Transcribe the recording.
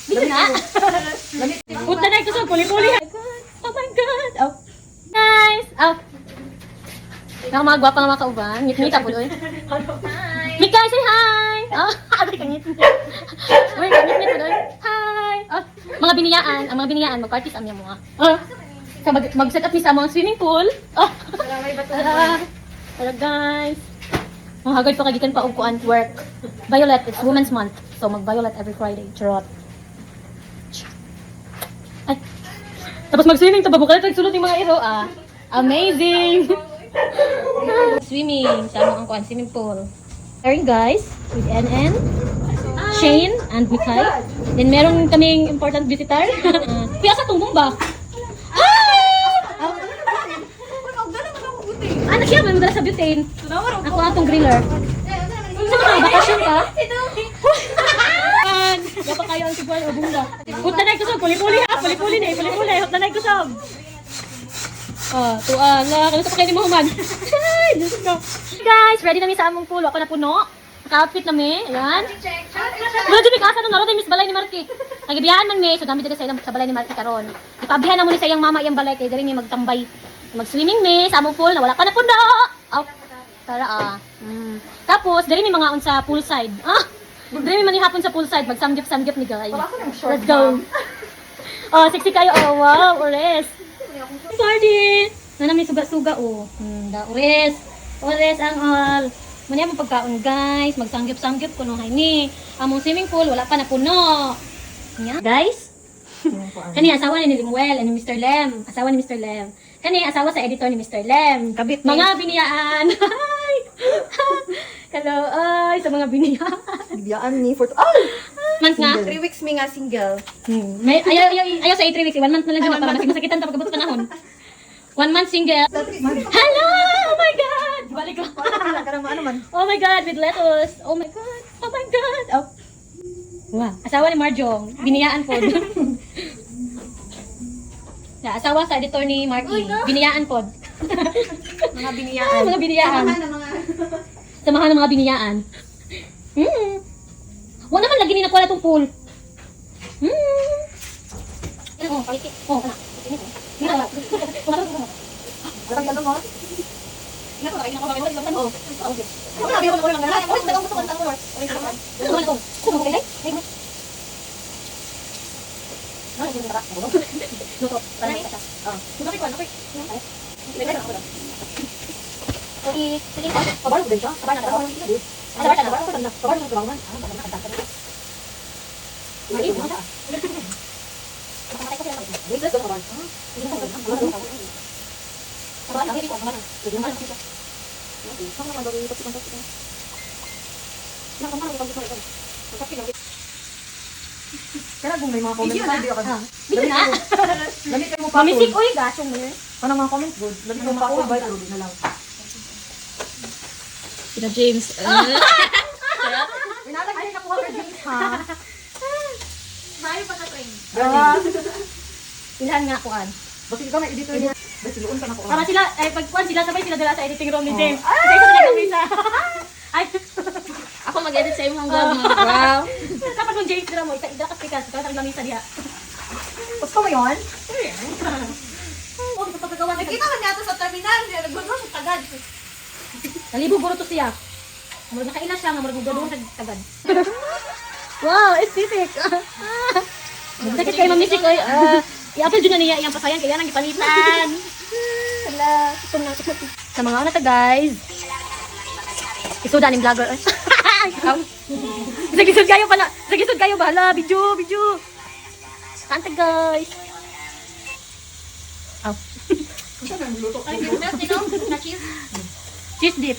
Dito na. Punta na ito sa puli-puli. Oh my God. Oh. Guys. Oh. Naka mga gwapa nga mga kauban. Ngit-ngita po doon. Mika, say hi. Oh, abay ka ngit. Uy, ngit-ngit po doon. Hi. Oh, mga biniyaan. Ang mga biniyaan, mag-parties amya mo nga. Oh. So, mag-set up ni sa mga swimming pool. Oh. Tara guys. Ang hagad pa kagikan pa og kuan work. Violet, it's Women's Month. So mag-violet every Friday. Charot. Ay. Tapos mag-swimming to babukalit sulot yung mga iro ah. Amazing. Swimming sa mga kuan swimming pool. Sharing guys with NN, Shane and Mikay. Then meron kaming important visitor. Kuya sa tunggong ba? Ano siya? May madala sa butane. Ako atong griller. Sa mga bakasyon ka? Gapa kayo ang tigwal o bunda. Punta na kusog. Puli-puli ha. Puli-puli na. Puli-puli. Punta na kusog. Tuala. Kamusta pa kayo ni Muhammad? Guys, ready na mi sa among pool. Ako na puno. Naka-outfit na mi. Ayan. Wala dyan asa nung naroon. Miss balay ni Marky. Nagibiyaan man mi. So dami dito sa balay ni Marky karon. Ipabihan na mo ni sa iyang mama iyang balay. Kaya dali mi magtambay. Mag-swimming mi sa among pool na wala pa na puno. Oh, tara Tapos, dali mi mga on sa poolside. Dali mi manihapon sa poolside. Mag-samgyup-samgyup ni guys. Let's go. Oh, sexy kayo. Oh, wow, Ores. Party! Nana may suga-suga, oh. Ores. Ores ang all. Muna mo pagkaon, guys. Mag-samgyup-samgyup ko nung ni. Among swimming pool, wala pa na puno. Yeah. Guys, kani asawa ni Limuel and ni Mr. Lem. Asawa ni Mr. Lem. Kani asawa sa editor ni Mr. Lem. Kabit mga biniyaan. Hi! Hello, ay, sa mga biniyaan. Biyaan ni for ay Month nga? 3 weeks mi nga single. May, ayaw sa 3 weeks. 1 month na lang dyan para masig-masakitan tapos kabot panahon. 1 month single. Hello! Oh my God! Balik lang. Ano man? Oh my God, with lettuce. Oh my God. Oh my God. Oh. Wow. Asawa ni Marjong. Biniyaan po. Asawa sa editor ni Marky. Biniyaan po. Mga biniyaan. Mga biniyaan. Samahan ng mga Samahan ng mga biniyaan. Huwag naman lagi nila ko na itong pool. Oh, palikit. Oh, kana. Mira ba? Parang gano'n mo. Ina ko kain ako bakit wala oh. Okay. Ako na biyo ko lang na. Oy, tagang gusto ko ng tanong. Ano ba ito? Kumo kay dai? Ano yung bata? Luto. Para ito siya. Luto ko, luto. Sige, Kabar ko din siya. Kabar na trabaho ng dito. Kabar na trabaho ko na. Kabar na trabaho man. Mali mo na. Makamatay ko sila. Wait, let's go kabar. Hindi ko kabar. Kabar na hindi ko kabar. Sige, man siya. Saan naman gawin ito si kontak ko? Nakamara ko pag ito. Masakit lang. Kaya kung may mga comments na video ka. Dito na. Lamit kayo mo pa. Mamisik oy, gasong mo yun. Ano mga comments good? Lamit kayo mo pa. Bye, Rudy na lang. Sina James. Inalagay na kuha ka James ha. Mayo pa ka train. Ilhan nga kuan. Bakit ikaw na editor niya? Bakit siluon ka na kuha? Para sila pagkuan sila sabay sila dala sa editing room ni James. Isa na kami sa. Ay. Ako mag-edit sa imong vlog mo. Wow. Dapat mong James dira mo isa ida ka speaker sa tang lamisa diha. Gusto mo yun? Oh, ito pagkawan. Nakita man nato sa terminal. Nagbuno sa tagad. Nalibo guro to siya. Murag nakaila siya nga murag gudong sa tagad. Wow, aesthetic. Sakit kay mamisik oy. I-upload yun na niya iyang pasayan kaya nang ipalitan. Hala, itong na sa mga una ta guys. Isuda ning vlogger. Sagisod kayo pala. Sagisod kayo bahala. Video. Kanta guys. Aw. Ano yung milk, na cheese? Cheese dip.